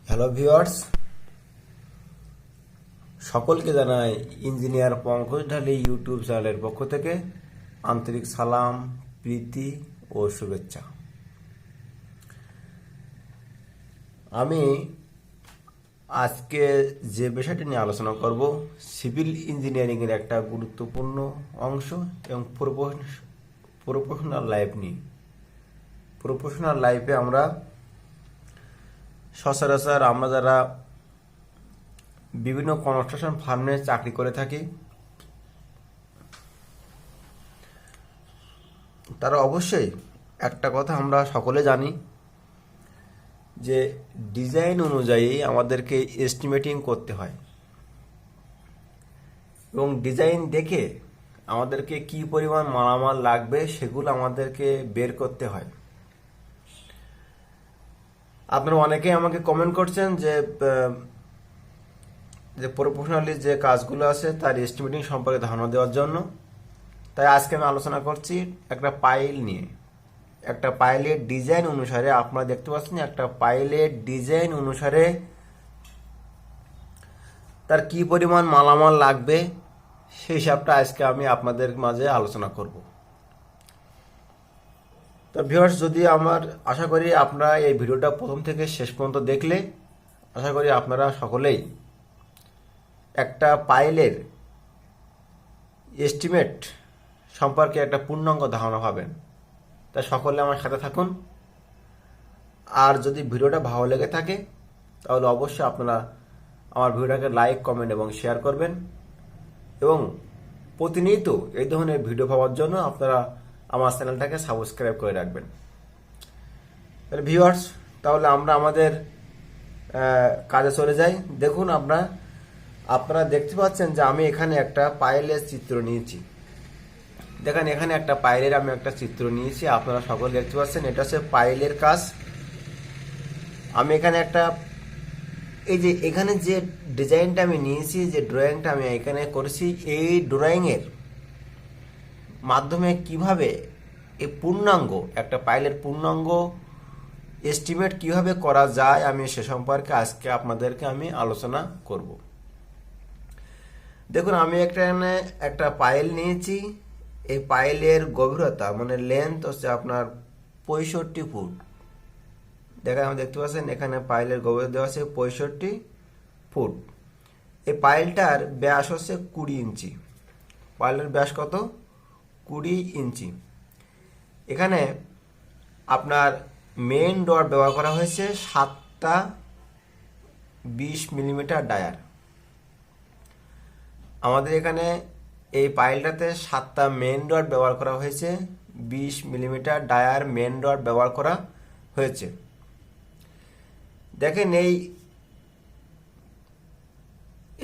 Hello viewers, সকলকে জানাই engineer Pankaj ঢালি YouTube চ্যানেলের পক্ষ থেকে আন্তরিক সালাম, প্রীতি ও শুভেচ্ছা। আমি আজকে যে বিষয়টি নিয়ে আলোচনা করব, সিভিল ইঞ্জিনিয়ারিংয়ের একটা গুরুত্বপূর্ণ অংশ এবং প্রফেশনাল লাইফ নিয়ে। প্রফেশনাল লাইফে আমরা সচরাচর আমরা যারা বিভিন্ন কনস্ট্রাকশন ফার্মে চাকরি করে থাকি, তারা অবশ্যই একটা কথা আমরা সকলে জানি যে ডিজাইন অনুযায়ী আমাদেরকে এস্টিমেটিং করতে হয় এবং ডিজাইন দেখে আমাদেরকে কি পরিমাণ মালামাল লাগবে সেগুলো আমাদেরকে বের করতে হয়। আপনারা অনেকেই আমাকে কমেন্ট করছেন যে প্রফেশনালি যে কাজগুলো আছে তার এস্টিমেটিং সম্পর্কে ধারণা দেওয়ার জন্য। তাই আজকে আমি আলোচনা করছি একটা পাইল নিয়ে। একটা পাইলের ডিজাইন অনুসারে, আপনারা দেখতে পাচ্ছেন একটা পাইলের ডিজাইন অনুসারে তার কি পরিমাণ মালামাল লাগবে সেই হিসাবটা আজকে আমি আপনাদের মাঝে আলোচনা করব। তো ভিউয়ার্স, যদি আশা করি আপনারা এই ভিডিওটা প্রথম থেকে শেষ পর্যন্ত দেখলে আশা করি আপনারা সকলেই একটা পাইলের এস্টিমেট সম্পর্কে একটা পূর্ণাঙ্গ ধারণা পাবেন। তাই সকলে আমার সাথে থাকুন। আর যদি ভিডিওটা ভালো লেগে থাকে তাহলে অবশ্যই আপনারা আমার ভিডিওটাকে লাইক, কমেন্ট এবং শেয়ার করবেন এবং প্রতিনিয়ত এই ধরনের ভিডিও পাওয়ার জন্য আপনারা আমার চ্যানেলটাকে সাবস্ক্রাইব করে রাখবেন। তাহলে ভিউয়ার্স, তাহলে আমরা আমাদের কাজে চলে যাই। দেখুন, আপনারা দেখতে পাচ্ছেন যে আমি এখানে একটা পাইলের চিত্র নিয়েছি। দেখেন, এখানে একটা পাইলের আমি একটা চিত্র নিয়েছি। আপনারা সকলে দেখতে পাচ্ছেন এটা হচ্ছে পাইলের কাজ। আমি এখানে এখানে যে ডিজাইনটা আমি নিয়েছি, যে ড্রয়িংটা আমি এখানে করেছি, এই ড্রয়িংয়ের মাধ্যমে কিভাবে এই পূর্ণাঙ্গ একটা পাইলের পূর্ণাঙ্গ এস্টিমেট কিভাবে করা যায় আমি সে সম্পর্কে আজকে আপনাদেরকে আমি আলোচনা করব। দেখুন, আমি এখানে একটা পাইল নিয়েছি। এই পাইলের গভীরতা মানে লেন্থ হচ্ছে আপনার 65 ফুট। দেখেন, আমি দেখতে পাচ্ছেন এখানে পাইলের গভীরতা দেওয়া আছে 65 ফুট। এই পাইলটার ব্যাস হচ্ছে 20 ইঞ্চি। পাইলের ব্যাস কত? 20 ইঞ্চি। এখানে আপনার মেইন ডট ব্যবহার করা হয়েছে 7টা 20 মিলিমিটার ডায়ার। আমাদের এখানে এই পাইলটাতে 7টা মেইন ডট ব্যবহার করা হয়েছে, 20 মিলিমিটার ডায়ার মেইন ডট ব্যবহার করা হয়েছে। দেখেন,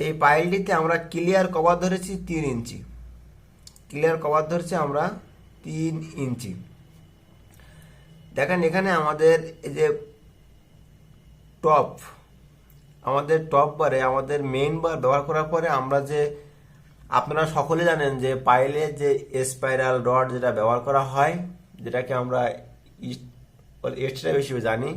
এই পাইলটিতে আমরা ক্লিয়ার কভার ধরেছি 3 ইঞ্চি। ক্লিয়ার কভার ধরছি আমরা 3 ইঞ্চি। দেখেন, এখানে আমাদের এই যে টপ বারে আমাদের মেইন বার ব্যবহার করার পরে আপনারা সকলে জানেন যে পাইলে যে স্পাইরাল রড যেটা ব্যবহার করা হয়, যেটাকে আমরা স্ট্র্যাপ হিসেবে জানি,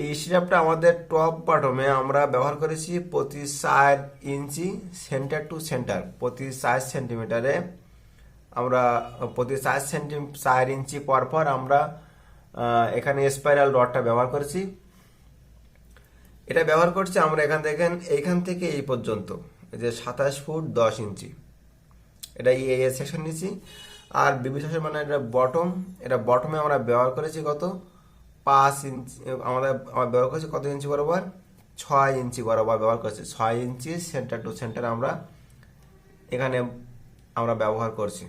এই স্ট্র্যাপটা আমাদের টপ বটমে আমরা ব্যবহার করেছি প্রতি 4 ইঞ্চি সেন্টার টু সেন্টার। প্রতি 4 সেন্টিমিটারে আমরা প্রতি 4 ইঞ্চি পর আমরা এখানে স্পাইরাল রডটা ব্যবহার করেছি। এটা ব্যবহার করছি আমরা এইখান থেকে এই পর্যন্ত, এই যে 27 ফুট 10 ইঞ্চি। এটা এই সেকশন নিয়েছি। আর বিবি সেকশন মানে এটা বটমে আমরা ব্যবহার করেছি কত? 5 ইঞ্চি। আমরা ব্যবহার করেছি কত ইঞ্চি বরাবর? 6 ইঞ্চি বরাবর ব্যবহার করেছি। 6 ইঞ্চি সেন্টার টু সেন্টার এখানে আমরা ব্যবহার করছি।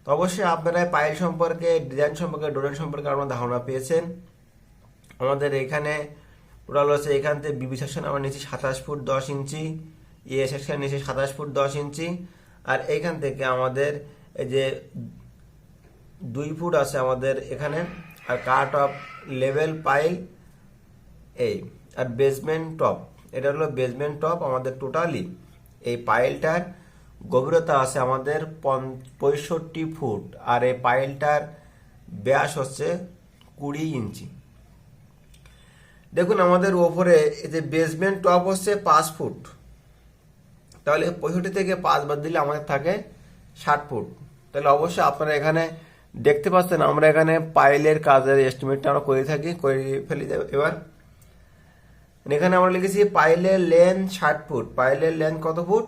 তো অবশ্যই আপনারা পাইল সম্পর্কে, ডিজাইন সম্পর্কে, ড্রয়িং সম্পর্কে আপনারা ধারণা পেয়েছেন। আমাদের এখানে টোটাল হচ্ছে এখান থেকে বিবি সেকশন আমরা নিয়েছি 27 ফুট 10 ইঞ্চি, এ সেকশন নিয়েছি 27 ফুট 10 ইঞ্চি। আর এইখান থেকে আমাদের এই যে 2 ফুট আছে আমাদের এখানে। আর কাট অফ লেভেল পাইল এই, আর বেসমেন্ট টপ, এটা হলো বেসমেন্ট টপ। আমাদের টোটালি এই পাইলটার গভীরতা আছে আমাদের 65 ফুট। আর এই পাইলটার ব্যাস হচ্ছে 20 ইঞ্চি। দেখুন আমাদের ওপরে এই যে বেসমেন্ট টপ হচ্ছে 5 ফুট, তাহলে 65 থেকে 5 বাদ দিলে আমাদের থাকে 60 ফুট। তাহলে অবশ্যই আপনারা এখানে দেখতে পাচ্ছেন আমরা এখানে পাইলের কাজের এস্টিমেটটা আমরা করে থাকি, করে ফেলি। এবার এখানে আমরা লিখেছি পাইলের লেন্থ 60 ফুট। পাইলের লেন্থ কত ফুট?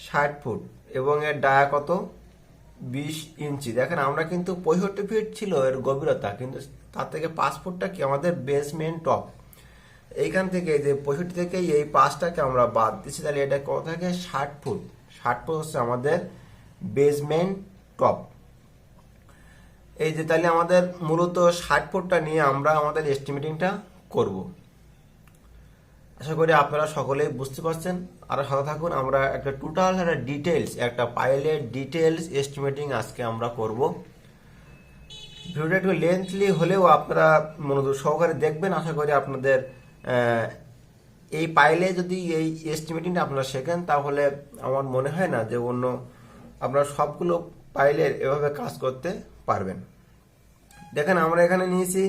60 ফুট। এবং এর ডায়া কত? 20 ইঞ্চি। দেখেন আমরা কিন্তু 65 ফিট ছিল এর গভীরতা, কিন্তু তার থেকে 5 ফুটটা কি আমাদের বেসমেন্ট টপ। এইখান থেকে যে 65 থেকে এই 5টাকে আমরা বাদ দিচ্ছি, তাহলে এটা কত থাকে? 60 ফুট। 60 ফুট হচ্ছে আমাদের বেসমেন্ট টপ। এই যে তাহলে আমাদের মূলত 60 ফুটটা নিয়ে আমরা আমাদের এস্টিমেটিংটা করব। আশা করি আপনারা সকলেই বুঝতে পারছেন। আর সাথে থাকুন, আমরা একটা টোটাল একটা ডিটেলস, একটা পাইলের ডিটেলস এস্টিমেটিং আজকে আমরা করব। ভিডিওটা একটু লেন্থলি হলেও আপনারা মনোযোগ সহকারে দেখবেন। আশা করি আপনাদের এই পাইলে যদি এই এস্টিমেটিংটা আপনারা শেখেন, তাহলে আমার মনে হয় না যে অন্য আপনারা সবগুলো পাইলের এভাবে কাজ করতে পারবেন। দেখেন আমরা এখানে নিয়েছি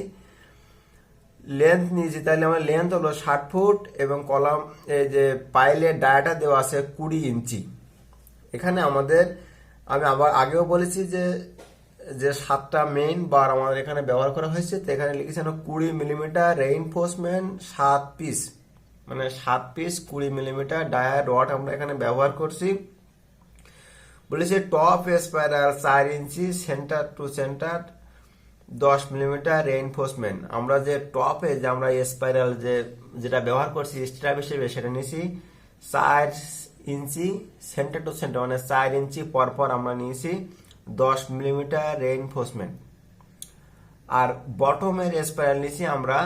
লেন্থ নিয়েছি, তাহলে আমার লেন্থ হলো 60 ফুট এবং কলাম এই যে পাইলের ডায়াটা দেওয়া আছে 20 ইঞ্চি। এখানে আমাদের আমি আবার আগেও বলেছি যে 7টা মেইন বার আমাদের এখানে ব্যবহার করা হয়েছে। তো এখানে লিখেছি 20 মিলিমিটার রেইনফোর্সমেন্ট 7 পিস, মানে 7 পিস 20 মিলিমিটার ডায়া রড আমরা এখানে ব্যবহার করছি। বলেছি top spiral 4 inch, centre to centre 10 millimetre reinforcement. আমরা যে টপে যে আমরা স্পাইরাল যেটা ব্যবহার করছি স্ট্র্যাপ হিসেবে, সেটা নিয়েছি 4 ইঞ্চি, সেন্টার টু সেন্টার মানে 4 ইঞ্চি পরপর আমরা নিয়েছি 10 মিলিমিটার রেইনফোর্সমেন্ট। আর বটমের স্পাইরাল নিয়েছি আমরা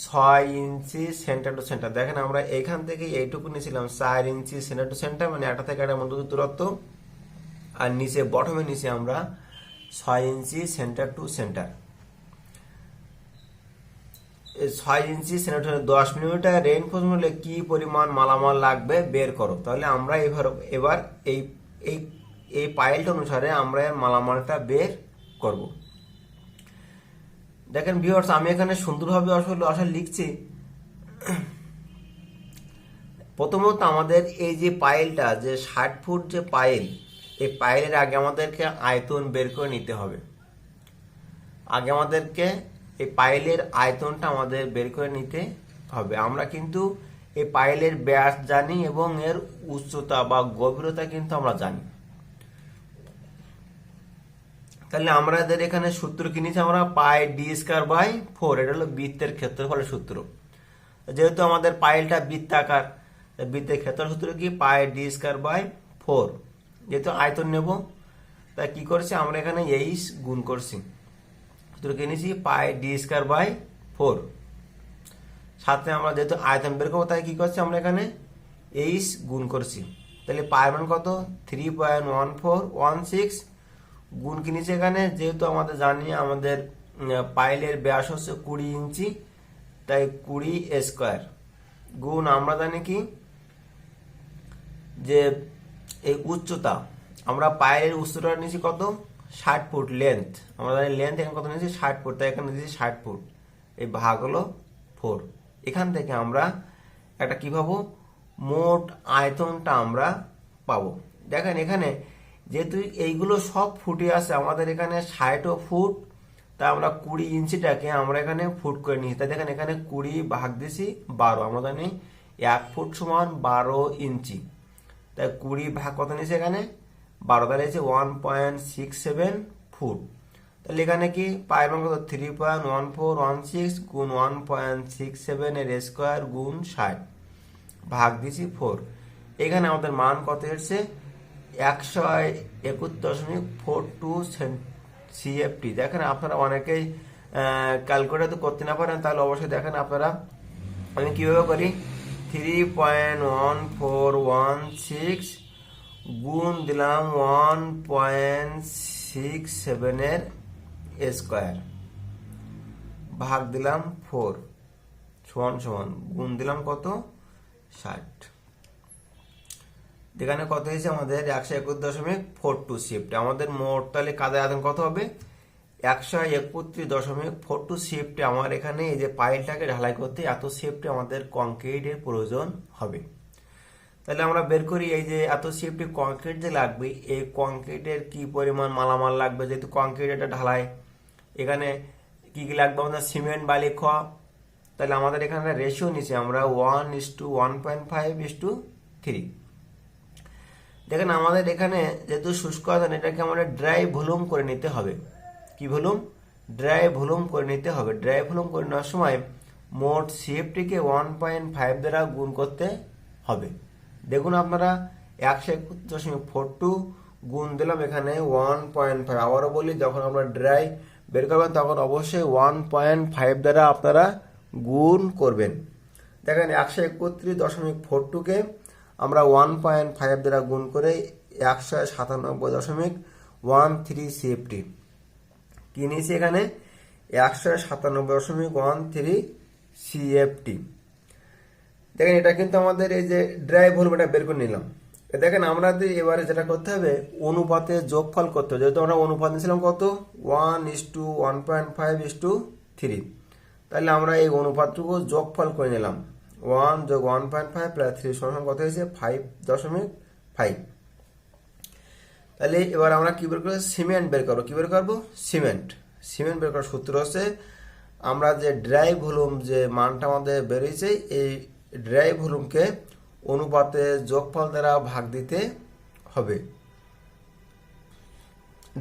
6 ইঞ্চি সেন্টার টু সেন্টার। দেখেন আমরা এইখান থেকে এইটুকু নিয়েছিলাম 4 ইঞ্চি সেন্টার টু সেন্টার, মানে একটা থেকে একটা মধ্যে দূরত্ব। আর নিচে বটমে নিচে আমরা 6 ইঞ্চি centre to centre. 6 inch centre two 10 millimetre reinforcement হলে কি পরিমাণ মালামাল লাগবে বের করো। তাহলে আমরা এবার এই পাইলটা অনুসারে আমরা এর মালামালটা বের করব। দেখেন ভিউয়ার্স, আমি এখানে সুন্দরভাবে আসলে লিখছি। প্রথমত আমাদের এই যে পাইলটা যে 60 ফুট যে পাইল, এই পাইলের আগে আমাদেরকে আয়তন বের করে নিতে হবে। আগে আমাদেরকে এই পাইলের আয়তনটা আমাদের বের করে নিতে হবে। আমরা কিন্তু এই পাইলের ব্যাস জানি এবং এর উচ্চতা বা গভীরতা কিন্তু আমরা জানি। তাহলে আমাদের এখানে সূত্র কি নিয়েছি আমরা? পাই ডি স্কয়ার বাই 4। এটা হলো বৃত্তের ক্ষেত্রফলের সূত্র। যেহেতু আমাদের পাইলটা বৃত্তাকার, বৃত্তের ক্ষেত্রফল সূত্র কি? পাই ডি স্কয়ার বাই 4। যেহেতু আয়তন নেব, তাই কি করছি আমরা এখানে এইচ গুণ করছি। সূত্র কি নিয়েছি? পাই ডি স্কয়ার বাই 4। সাথে আমরা যেহেতু আয়তন বের করবো, তাই কি করছি আমরা এখানে এইচ গুণ করছি। তাহলে পায়ের মান কত? 3.1416 গুণ কি নিচে এখানে, যেহেতু আমাদের জানি আমাদের পাইলের ব্যাস হচ্ছে 20 ইঞ্চি, তাই 20 স্কয়ার গুণ আমরা জানি কি যে এই উচ্চতা, আমরা পাইলের উচ্চতা নিয়েছি কত? 60 ফুট লেন্থ। আমরা জানি লেন্থ এখানে কত নিয়েছি? 60 ফুট, তাই এখানে নিয়েছি 60 ফুট। এই ভাগ হলো 4। এখান থেকে আমরা একটা কি পাবো? মোট আয়তনটা আমরা পাবো। দেখেন এখানে যেহেতু এইগুলো সব ফুটে আছে, আমাদের এখানে 60 ফুট, তাই আমরা 20 ইঞ্চিটাকে আমরা এখানে ফুট করে নিয়েছি। তাই দেখেন এখানে 20 ভাগ দিছি 12। আমরা জানি 1 ফুট সমান 12 ইঞ্চি, তাই 20 ভাগ কত নিয়েছি এখানে? 12। তাহলে হচ্ছে 1.67 ফুট। তাহলে এখানে কি পায়ের মান কত? 3.1416 গুণ 1.67 এর স্কোয়ার গুণ 60 ভাগ দিছি 4। এখানে আমাদের মান কত এসেছে? 121.42 CFT। দেখেন আপনারা অনেকেই ক্যালকুলেটর করতে না পারেন, তাহলে অবশ্যই দেখেন আপনারা আমি কিভাবে করি। 3.1416 গুণ দিলাম 1.67 এর স্কোয়ার ভাগ দিলাম 4 সমান সমান গুণ দিলাম কত? 60। এখানে কত হয়েছে আমাদের? 121.42 শিফট। আমাদের মোট তাহলে কাজের আয়তন কত হবে? 131.42 সিএফটি আমার এখানে এই যে পাইলটাকে ঢালাই করতে এত সিএফটি আমাদের কংক্রিটের প্রয়োজন হবে। তাহলে আমরা বের করি এই যে এত সিএফটি কংক্রিট যে লাগবে, এই কংক্রিটের কি পরিমাণ মালামাল লাগবে, যেহেতু কংক্রিট এটা ঢালাই, এখানে কি কি লাগবে আমাদের সিমেন্ট, বালি, খোয়া। তাহলে আমাদের এখানে রেশিও নিচে আমরা 1:1.5:3। দেখেন আমাদের এখানে যেহেতু শুষ্ক আয়তন, এটাকে আমাদের ড্রাই ভলিউম করে নিতে হবে। কি ভলিউম? ড্রাই ভলিউম করে নিতে হবে। ড্রাই ভলিউম করে নেওয়ার সময় মোট সিএফটিকে 1.5 দ্বারা গুণ করতে হবে। দেখুন আপনারা 131.42 গুণ দিলাম এখানে 1.5। আবারও বলি, যখন আমরা ড্রাই বের করবেন তখন অবশ্যই 1.5 দ্বারা আপনারা গুণ করবেন। দেখেন 131.42কে আমরা 1.5 দ্বারা গুণ করে 197.13 সিএফটি কি নিয়েছি এখানে 197.13 সিএফটি। দেখেন এটা কিন্তু আমাদের এই যে ড্রাই ভলিউম এটা বের করে নিলাম। দেখেন আমরা এবারে যেটা করতে হবে অনুপাতে যোগফল করতে হবে। যেহেতু আমরা অনুপাত নিয়েছিলাম কত 1:1.5:3, তাহলে আমরা এই অনুপাতটুকু যোগফল করে নিলাম। 1 + 1.5 + 3 সমান কত হয়েছে 5.5। তাহলে এবার আমরা কি বের করবো? সিমেন্ট বের করবো। কি বের করবো? সিমেন্ট বের করার সূত্র হচ্ছে আমরা যে ড্রাই ভলিউম যে মানটা আমাদের বেরিয়েছে, এই ড্রাই ভলিউমকে অনুপাতে যোগফল দ্বারা ভাগ দিতে হবে।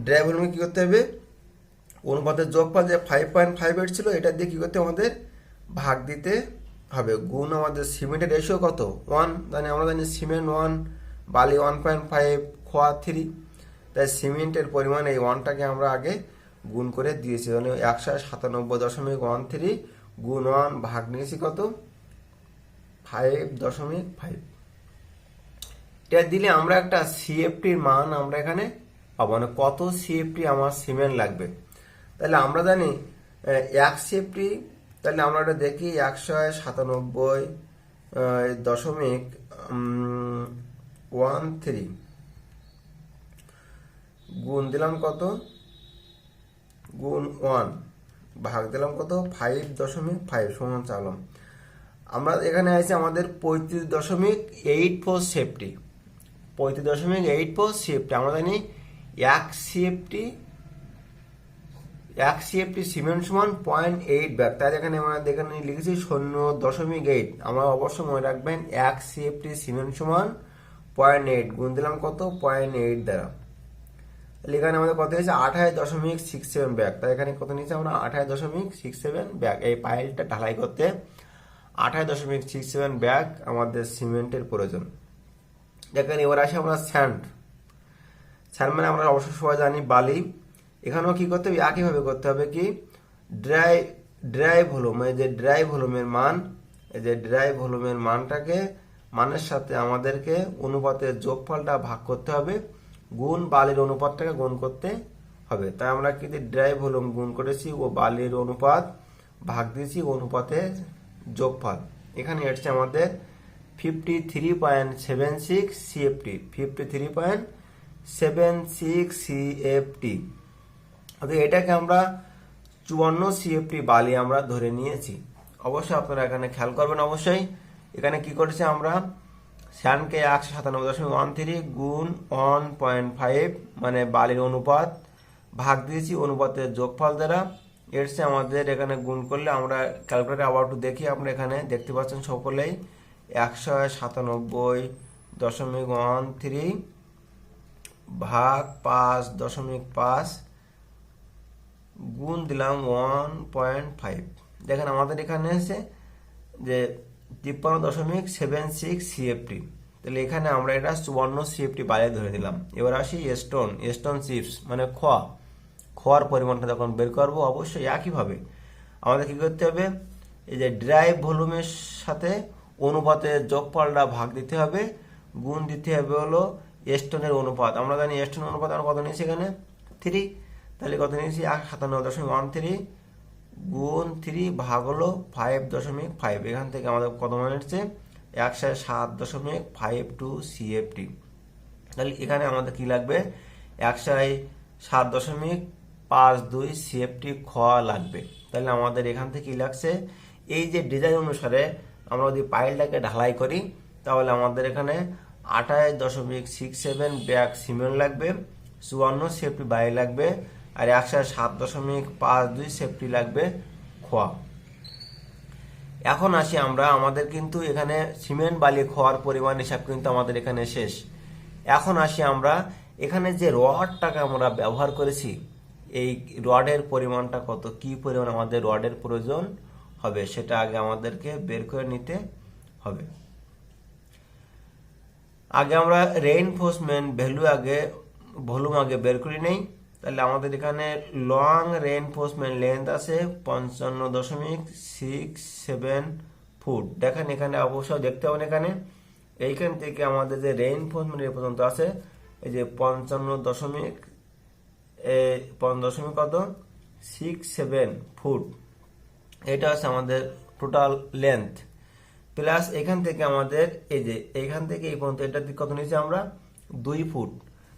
ড্রাই ভলিউমে কি করতে হবে? অনুপাতের যোগফল যে 5.58 ছিল, এটা দিয়ে কি করতে আমাদের ভাগ দিতে হবে। গুণ আমাদের সিমেন্টের রেশিও কত 1, আমরা জানি সিমেন্ট 1, বালি 1.5, খোয়া 3। তাই সিমেন্টের পরিমাণ এই 1টাকে আমরা আগে গুণ করে দিয়েছি, মানে 197.13 গুণ 1 ভাগ নিয়েছি কত 5.5। এটা দিলে আমরা একটা সিএফটির মান আমরা এখানে পাবো, মানে কত সিএফটি আমার সিমেন্ট লাগবে। তাহলে আমরা জানি 1 সিএফটি, তাহলে আমরা এটা দেখি 197.13 গুণ দিলাম কত গুণ 1 ভাগ দিলাম কত 5.5 সমান চালাম। আমরা এখানে আছে আমাদের 35.84 সেফটি। 35.84 সেফটি আমরা জানি 1 সিএফটি সিমেন্ট সমান 0.8 ব্যাগ। তাই এখানে আমরা এখানে লিখেছি 0.8। আমরা অবশ্যই মনে রাখবেন 1 সিএফটি সিমেন্ট সমান 0.8 গুণ দিলাম কত 0.8 দ্বারা। এখানে আমাদের কত হয়েছে 28.67 ব্যাগ। তাই এখানে কত নিয়েছি আমরা 28.67 ব্যাগ। এই পাইলটা ঢালাই করতে 28.67 ব্যাগ আমাদের সিমেন্টের প্রয়োজন। দেখেন এবার আসি আমরা স্যান্ড মানে আমরা অবশ্যই সবাই জানি বালি। এখানেও কি করতে হবে? একইভাবে করতে হবে। কি ড্রাই ভলিউম, এই যে ড্রাই ভলিউমের মান, এই যে ড্রাই ভলিউমের মানটাকে মানের সাথে আমাদেরকে অনুপাতের যোগফলটা ভাগ করতে হবে, গুণ বালির অনুপাতটাকে গুণ করতে হবে। তাই আমরা কি ড্রাই ভলিউম গুণ করেছি ও বালির অনুপাত ভাগ দিয়েছি অনুপাতের যোগফল। এখানে এসছে আমাদের 53.76 সিএফটি। 53.76 সিএফটি। এটাকে আমরা 54 সিএফটি বালি আমরা ধরে নিয়েছি। অবশ্যই আপনারা এখানে খেয়াল করবেন। অবশ্যই এখানে কি করেছে আমরা স্যান্ডকে 197.13 গুণ 1.5 মানে বালির অনুপাত ভাগ দিয়েছি অনুপাতের যোগফল দ্বারা। এসছে আমাদের এখানে গুণ করলে আমরা ক্যালকুলেটর আবার একটু দেখি, আমরা এখানে দেখতে পাচ্ছেন সকলেই 197.13 ভাগ 5.5 গুণ দিলাম 1.5। দেখেন আমাদের এখানে এসে যে 53.76 সিএফটি। তাহলে এখানে আমরা এটা 54 সিএফটি বালি ধরে দিলাম। এবার আসি স্টোন চিপস মানে খোয়ার পরিমাণটা যখন বের করবো অবশ্যই একইভাবে আমাদের কি করতে হবে? এই যে ড্রাই ভলিউমের সাথে অনুপাতের যোগফলটা ভাগ দিতে হবে, গুণ দিতে হবে হলো স্টোনের অনুপাত। আমরা জানি স্টোনের অনুপাত আমরা কত নিয়েছি এখানে 3। তাহলে কত নিয়েছি 197.13 গুণ 3 ভাগ হলো 5.5। এখান থেকে আমাদের কত মান এসছে 107.52 সিএফটি। তাহলে এখানে আমাদের কি লাগবে 107.52 52 CFT খোয়া লাগবে। তাহলে আমাদের এখান থেকে কি লাগছে, এই যে ডিজাইন অনুসারে আমরা যদি পাইলটাকে ঢালাই করি তাহলে আমাদের এখানে 28.67 ব্যাগ সিমেন্ট লাগবে, 54 সেফটি বালি লাগবে, আর 107.52 সেফটি লাগবে খোয়া। এখন আসি আমরা, আমাদের কিন্তু এখানে সিমেন্ট বালি খোয়ার পরিমাণ হিসাব কিন্তু আমাদের এখানে শেষ। এখন আসি আমরা এখানে যে রডটাকে আমরা ব্যবহার করেছি, এই রডের পরিমাণটা কত, কি পরিমাণ আমাদের রডের প্রয়োজন হবে সেটা আগে আমাদেরকে বের করে নিতে হবে। আগে আমরা রেইনফোর্সমেন্ট ভলিউম আগে বের করে নেই। তাহলে আমাদের এখানে লং রেইনফোর্সমেন্ট লেন্থ আছে 55.67 ফুট। দেখেন এখানে অবশ্যই দেখতে পাবেন এখানে এইখান থেকে আমাদের যে রেইনফোর্সমেন্ট এ পর্যন্ত আছে, এই যে 55.67 ফুট, এটা হচ্ছে আমাদের টোটাল লেন্থ। প্লাস এখান থেকে আমাদের এই যে এইখান থেকে এই পর্যন্ত এটা কত নিয়েছি আমরা 2 ফুট।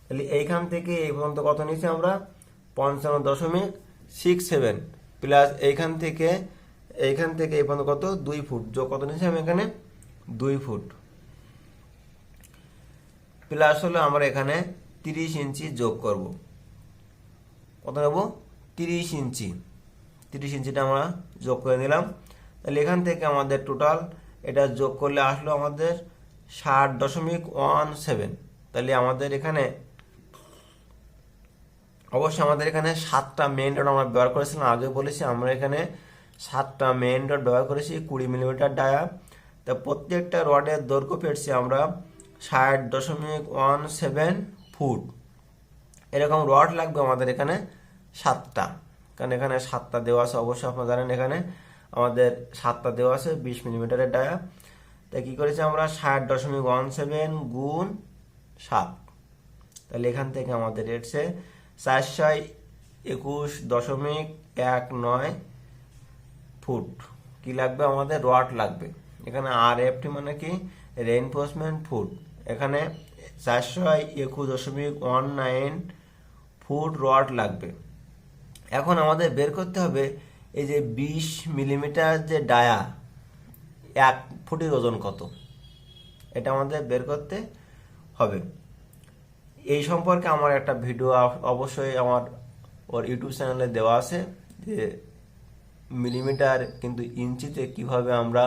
তাহলে এইখান থেকে এই পর্যন্ত কত নিয়েছি আমরা 55.67 প্লাস এইখান থেকে এই পর্যন্ত কত 2 ফুট, যোগ কত নিয়েছি আমি এখানে 2 ফুট, প্লাস হলো আমরা এখানে 30 ইঞ্চি যোগ করব। কত নেব 30 ইঞ্চি, 30 ইঞ্চিটা আমরা যোগ করে নিলাম। তাহলে এখান থেকে আমাদের টোটাল এটা যোগ করলে আসলো আমাদের 60.17। তাহলে আমাদের এখানে অবশ্যই আমাদের এখানে 7টা মেইন রড আমরা ব্যবহার করেছিলাম, আগে বলেছি আমরা এখানে 7টা মেইন রড ব্যবহার করেছি 20 মিলিমিটার ডায়া। তা প্রত্যেকটা রডের দৈর্ঘ্য পেয়েছি আমরা 60.17 ফুট। এরকম রড লাগবে আমাদের এখানে 7টা, কারণ এখানে 7টা দেওয়া আছে, অবশ্যই আপনারা জানেন এখানে আমাদের 7টা দেওয়া আছে 20 মিলিমিটারের ডায়া। তাই কি করেছি আমরা 60.17 গুণ 7, তাহলে এখান থেকে আমাদের এসছে 421.19 ফুট কি লাগবে আমাদের রড লাগবে। এখানে RFT মানে কি রেইনফোর্সমেন্ট ফুট, এখানে 421.19 ফুট রড লাগবে। এখন আমাদের বের করতে হবে এই যে 20 মিলিমিটার যে ডায়া 1 ফুটের ওজন কত, এটা আমাদের বের করতে হবে। এই সম্পর্কে আমার একটা ভিডিও অবশ্যই আমার ইউটিউব চ্যানেলে দেওয়া আছে, যে মিলিমিটার কিন্তু ইঞ্চিতে কিভাবে আমরা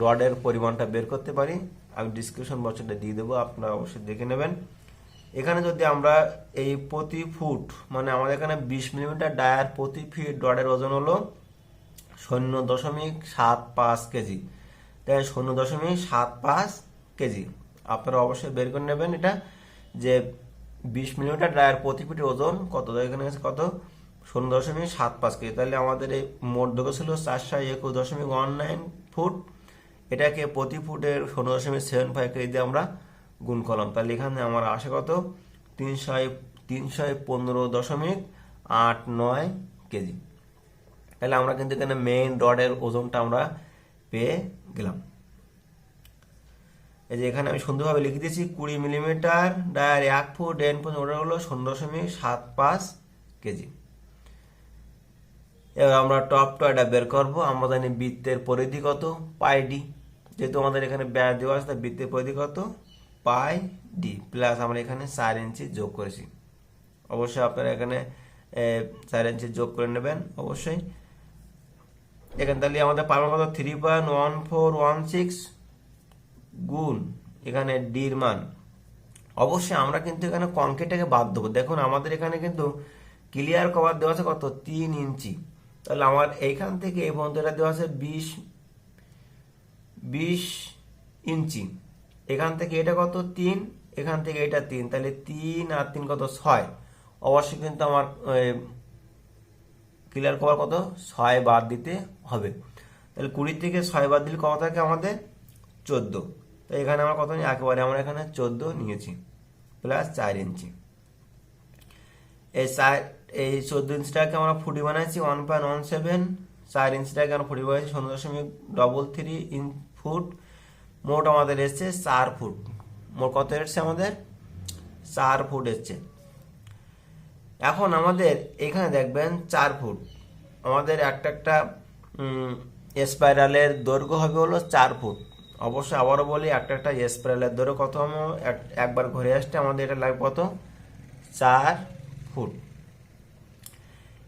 রডের পরিমাণটা বের করতে পারি। আমি ডিসক্রিপশন বক্সটা দিয়ে দেবো, আপনারা অবশ্যই দেখে নেবেন। এখানে যদি আমরা এই প্রতি ফুট মানে আমাদের এখানে 20 মিলিমিটার ডায়ার প্রতি ফিট রডের ওজন হলো 0.75 কেজি, তাই 0.75 কেজি। আপনারা অবশ্যই বের করে নেবেন এটা, যে 20 মিলিমিটার ডায়ার প্রতি ফিটের ওজন কত, এখানে কত 0.75 কেজি। তাহলে আমাদের এই মোট দৈর্ঘ্য ছিল 421.19 ফুট, এটাকে প্রতি ফুটের 0.75 কেজি দিয়ে আমরা গুণ করলাম। তাহলে এখানে আমার আসে কত 315.89 কেজি। তাহলে আমরা কিন্তু এখানে মেইন রডের ওজনটা আমরা পেয়ে গেলাম। এই যে এখানে আমি সুন্দরভাবে লিখে দিয়েছি 20 মিলিমিটার ডায়ার 1 ফুট রেইনফোর্সমেন্ট ওটা হলো 0.75 কেজি। এবার আমরা টপ টু এটা বের করবো। আমরা জানি বৃত্তের পরিধি কত পাই ডি, যেহেতু আমাদের এখানে ব্যাস দেওয়া আছে বৃত্তের পরিধি কত পাই ডি, প্লাস আমরা এখানে 4 ইঞ্চি যোগ করেছি। অবশ্যই আপনারা এখানে 4 ইঞ্চি যোগ করে নেবেন অবশ্যই। এখানে তাহলে আমাদের পারমান কত 3.1416 গুণ এখানে ডির মান। অবশ্যই আমরা কিন্তু এখানে কংক্রিটটাকে বাদ দেবো। দেখুন আমাদের এখানে কিন্তু ক্লিয়ার কভার দেওয়া আছে কত 3 ইঞ্চি, তাহলে আমার এইখান থেকে এই পর্যন্ত এটা দেওয়া আছে 20 ইঞ্চি, এখান থেকে এটা কত 3, এখান থেকে এটা 3, তাহলে 3 আর 3 কত 6। অবশ্যই কিন্তু আমার ক্লিয়ার কভার কত 6 বাদ দিতে হবে। তাহলে 20 থেকে 6 বাদ দিলে কত থাকে আমাদের 14। তো এখানে আমরা কত নিই একেবারে আমরা এখানে 14 নিয়েছি, প্লাস 4 ইঞ্চি। এই 14 ইঞ্চিটাকে আমরা ফুটি বানাইছি 1.17, 4 ইঞ্চিটাকে আমরা ফুটি বানাইছি 0.33 ফুট। মোট আমাদের এসছে 4 ফুট। মোট কত এসছে আমাদের 4 ফুট এসছে। এখন আমাদের এখানে দেখবেন 4 ফুট, আমাদের একটা একটা স্পাইরালের দৈর্ঘ্য হবে হলো 4 ফুট। অবশ্যই আবারও বলি, একটা একটা স্পাইরালের দৈর্ঘ্য কত হবে, একবার ঘুরে আসতে আমাদের এটা লাগবে কত, 4 ফুট।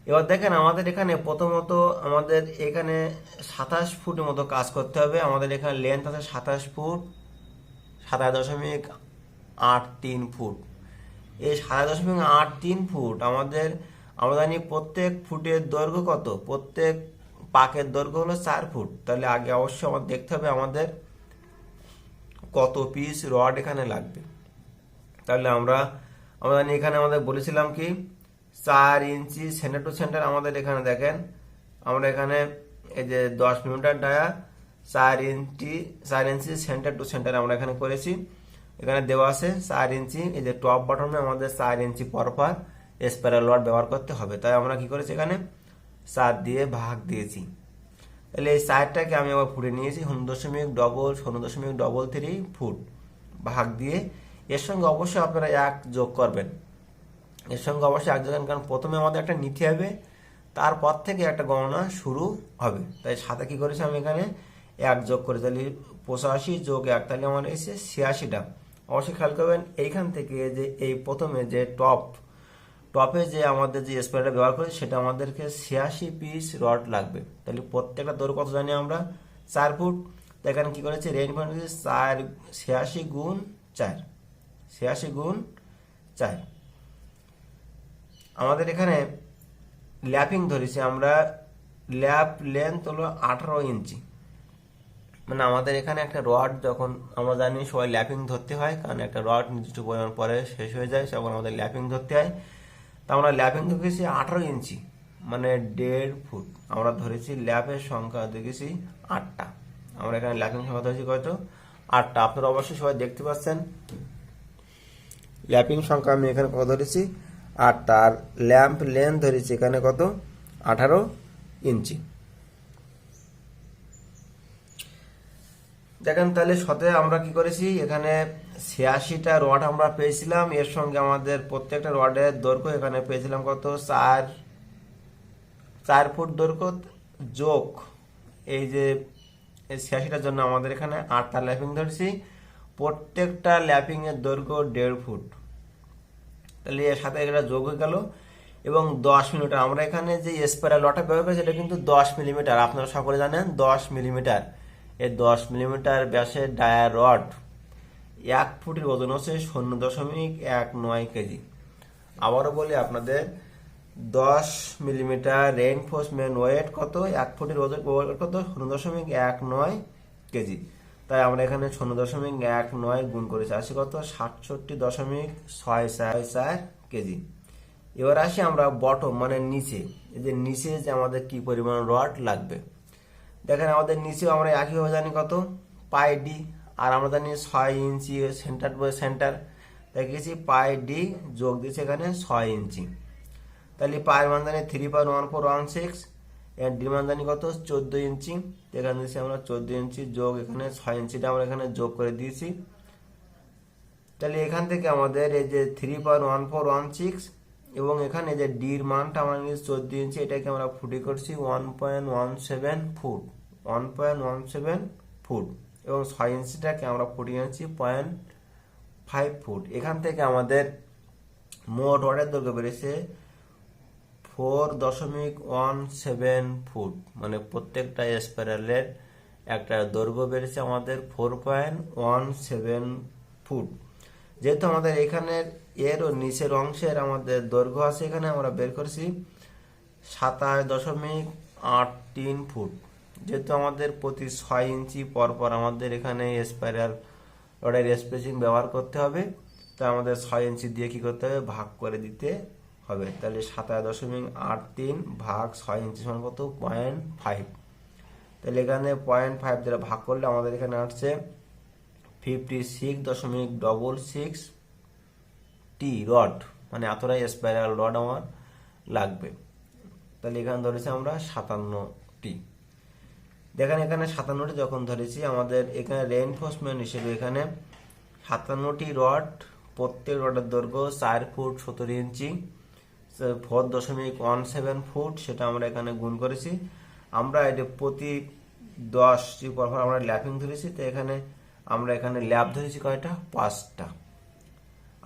এবার দেখেন আমাদের এখানে প্রথমত আমাদের এখানে 27 ফুটের মতো কাজ করতে হবে। আমাদের এখানে লেন্থ আছে 27 ফুট, 27.83 ফুট। এই 27.83 ফুট আমরা জানি প্রত্যেক ফুটের দৈর্ঘ্য কত, প্রত্যেক পাকের দৈর্ঘ্য হলো 4 ফুট। তাহলে আগে অবশ্যই আমাদের দেখতে হবে আমাদের কত পিস রড এখানে লাগবে। তাহলে আমরা জানি এখানে আমাদের বলেছিলাম কি 4 ইঞ্চি সেন্টার টু সেন্টার। আমাদের এখানে দেখেন আমরা এখানে এই যে 10 metre dia 4 inch centre to centre আমরা এখানে করেছি। এখানে দেওয়া আছে 4 ইঞ্চি, এই যে টপ বটমে আমাদের 4 ইঞ্চি পরপর স্পাইরাল রড ব্যবহার করতে হবে। তাই আমরা কি করেছি, এখানে 4 দিয়ে ভাগ দিয়েছি। তাহলে এই 4টাকে আমি আবার ফুটে নিয়েছি 0.33 ফুট ভাগ দিয়ে। এর সঙ্গে অবশ্যই আপনারা 1 যোগ করবেন, এর সঙ্গে অবশ্যই 1 যোগ করবেন, কারণ প্রথমে আমাদের একটা নিতে হবে, তারপর থেকে একটা গণনা শুরু হবে। তাই সাথে কি করেছি আমি এখানে 1 যোগ করে, তাহলে 85 যোগ 1, তাহলে আমার এসে 86টা। অবশ্যই খেয়াল করবেন এইখান থেকে যে এই প্রথমে যে টপে যে আমাদের যে স্প্রেটা ব্যবহার করি সেটা আমাদেরকে 86 পিস রড লাগবে। তাহলে প্রত্যেকটা দৈর্ঘ্য কত জানি আমরা, 4 ফুট। তো এখানে কি করেছে, রেঞ্জ পয়েন্ট 86 গুণ 4, 86 গুণ 4। আমাদের এখানে ল্যাপিং ধরেছি আমরা, ল্যাপ লেন্থ হলো 18 ইঞ্চি। মানে আমাদের এখানে একটা রড, যখন আমরা জানি সবাই ল্যাপিং ধরতে হয়, কারণ একটা রড নির্দিষ্ট পরিমাণ পরে শেষ হয়ে যায়, তখন আমাদের ল্যাপিং ধরতে হয়। তা আমরা ল্যাপিং ধরেছি 18 ইঞ্চি, মানে 1.5 ফুট। আমরা ধরেছি ল্যাপের সংখ্যা দেখেছি 8টা। আমরা এখানে ল্যাপিং সংখ্যা ধরেছি কত, 8টা। আপনারা অবশ্যই সবাই দেখতে পাচ্ছেন ল্যাপিং সংখ্যা আমি এখানে কত ধরেছি, 8টা। আর ল্যাম্প লেন্থ ধরেছি এখানে কত, 18 ইঞ্চি। দেখেন তাহলে সাথে আমরা কি করেছি, এখানে 86টা রড আমরা পেয়েছিলাম। এর সঙ্গে আমাদের প্রত্যেকটা রডের দৈর্ঘ্য এখানে পেয়েছিলাম কত, 4 ফুট দৈর্ঘ্য যোগ এই যে 86টার জন্য আমাদের এখানে 8টা ল্যাপিং ধরেছি। প্রত্যেকটা ল্যাপিং এর দৈর্ঘ্য 1.5 ফুট। তাহলে এর সাথে এটা যোগ হয়ে গেল। এবং 10 মিলিমিটার আমরা এখানে যে স্পাইরাল রডটা ব্যবহার করেছি এটা কিন্তু 10 মিলিমিটার। আপনারা সকলে জানেন 10 মিলিমিটার। এই 10 মিলিমিটার ব্যাসের ডায়া রড 1 ফুটের ওজন হচ্ছে 0.19 কেজি। আবারও বলি আপনাদের, 10 মিলিমিটার রেইনফোর্সমেন্ট ওয়েট কত, 1 ফুটের ওজন কত, 0.19 কেজি। তাই আমরা এখানে 0.19 গুণ করেছি, আসি কত, 67.64 কেজি। এবার আসি আমরা বটম মানে নিচে, এই যে নিচে যে আমাদের কি পরিমাণ রড লাগবে। দেখেন আমাদের নিচেও আমরা একইভাবে জানি কত, পাই ডি। আর আমরা জানি 6 ইঞ্চি সেন্টার বাই সেন্টার, দেখেছি পাই ডি যোগ দিয়েছে এখানে 6 ইঞ্চি। তাহলে পায়ের মান জানি 3.1416, এর ডি মান জানি কত, 14 ইঞ্চি। এখানে দিয়েছি আমরা 14 ইঞ্চি যোগ এখানে 6 ইঞ্চিটা আমরা এখানে যোগ করে দিয়েছি। তাহলে এখান থেকে আমাদের এই যে 3.1416 এবং এখানে যে ডির মানটা আমরা নিয়েছি 14 ইঞ্চি, এটাকে আমরা ফুটে করছি 1.17 ফুট, 1.17 ফুট। এবং 6 ইঞ্চিটাকে আমরা ফুটিয়ে নিচ্ছি 0.5 ফুট। এখান থেকে আমাদের মোট রডের দৈর্ঘ্য বেড়েছে 4.17 ফুট। মানে প্রত্যেকটা স্পাইরালের একটা দৈর্ঘ্য বেড়েছে আমাদের 4.17 ফুট। যেহেতু আমাদের এখানের এর ও নিচের অংশের আমাদের দৈর্ঘ্য আছে, এখানে আমরা বের করেছি 27.83 ফুট। যেহেতু আমাদের প্রতি 6 ইঞ্চি পরপর আমাদের এখানে স্পাইরাল রডের স্পেসিং ব্যবহার করতে হবে, তো আমাদের 6 ইঞ্চি দিয়ে কি করতে হবে, ভাগ করে দিতে হবে। তাহলে 27.83 ভাগ 6 ইঞ্চি সমান কত, 0.5। তাহলে এখানে 0.5 দ্বারা ভাগ করলে আমাদের এখানে আসছে 56.66 টি রড, মানে এতটা স্পাইরাল রড আমার লাগবে। তাহলে এখানে ধরেছি আমরা 57টি। দেখেন এখানে 57টি যখন ধরেছি, আমাদের এখানে রেইনফোর্সমেন্ট হিসেবে এখানে 57টি রড, প্রত্যেক রডের দৈর্ঘ্য 4 ফুট 17 ইঞ্চি, 4.17 ফুট, সেটা আমরা এখানে গুণ করেছি। আমরা এটা প্রতি 10টি পরপর আমরা ল্যাপিং ধরেছি, তো আমরা এখানে ল্যাপ ধরেছি কয়টা, 5টা।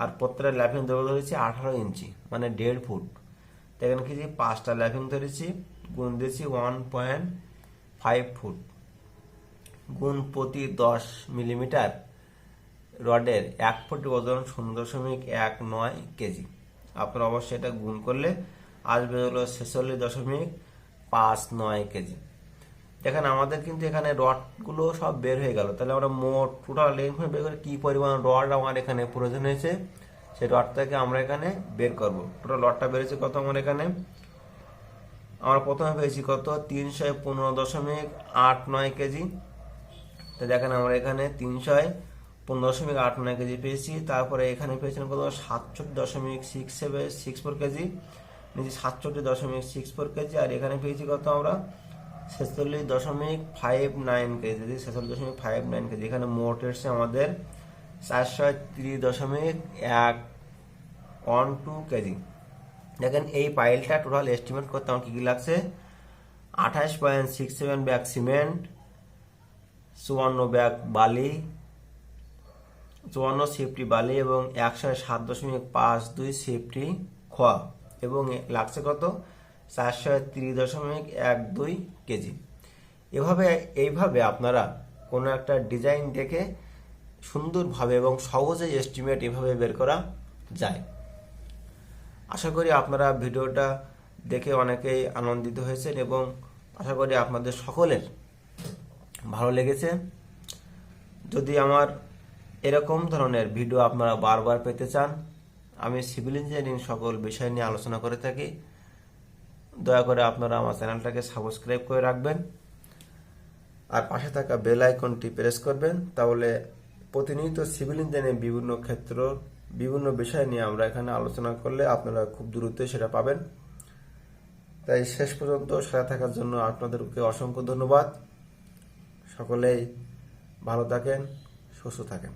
আর প্রত্যেকটা ল্যাপিং দৈর্ঘ্য ধরেছি 18 ইঞ্চি, মানে 1.5 ফুট। তো এখানে কি 5টা ল্যাপিং ধরেছি, গুণ দিয়েছি 1.5 ফুট, গুণ প্রতি 10 মিলিমিটার রডের 1 ফুট ওজন 0.19 কেজি। আপনারা অবশ্যই এটা গুণ করলে আসবে হলো 46.59 কেজি। দেখেন আমাদের কিন্তু এখানে রডগুলো সব বের হয়ে গেল। তাহলে আমরা মোট টোটাল লেন্থ বের করে কি পরিমাণ রড আমার এখানে প্রয়োজন হয়েছে, সেই রডটাকে আমরা এখানে বের করব। টোটাল রডটা বেড়েছে কত আমার এখানে, আমরা প্রথমে পেয়েছি কত, 315.89 কেজি। তো দেখেন আমরা এখানে 315.89 কেজি পেয়েছি। তারপরে এখানে পেয়েছিলাম কত, 67.64 কেজি, নিচে 67.64 কেজি। আর এখানে পেয়েছি কত আমরা, 46.59 কেজি, 46.59 কেজি। এখানে মোট এসছে আমাদের 430.112 কেজি। দেখেন এই পাইলটা টোটাল এস্টিমেট করতে আমার কি কি লাগছে, 28.67 ব্যাগ সিমেন্ট, 54 ব্যাগ বালি, 54 সেফটি বালি এবং 107.52 সেফটি খোয়া, এবং লাগছে কত, 430.12 কেজি। এইভাবে আপনারা কোনো একটা ডিজাইন দেখে সুন্দরভাবে এবং সহজে এস্টিমেট এভাবে বের করা যায়। আশা করি আপনারা ভিডিওটা দেখে অনেকেই আনন্দিত হয়েছেন এবং আশা করি আপনাদের সকলের ভালো লেগেছে। যদি আমার এরকম ধরনের ভিডিও আপনারা বারবার পেতে চান, আমি সিভিল ইঞ্জিনিয়ারিং সকল বিষয় নিয়ে আলোচনা করে থাকি, দয়া করে আপনারা আমার চ্যানেলটাকে সাবস্ক্রাইব করে রাখবেন আর পাশে থাকা বেল আইকনটি প্রেস করবেন। তাহলে প্রতিনিয়ত সিভিল ইঞ্জিনিয়ারিং বিভিন্ন ক্ষেত্র, বিভিন্ন বিষয় নিয়ে আমরা এখানে আলোচনা করলে আপনারা খুব দ্রুতই সেটা পাবেন। তাই শেষ পর্যন্ত সাথে থাকার জন্য আপনাদেরকে অসংখ্য ধন্যবাদ। সকলেই ভালো থাকেন, সুস্থ থাকেন।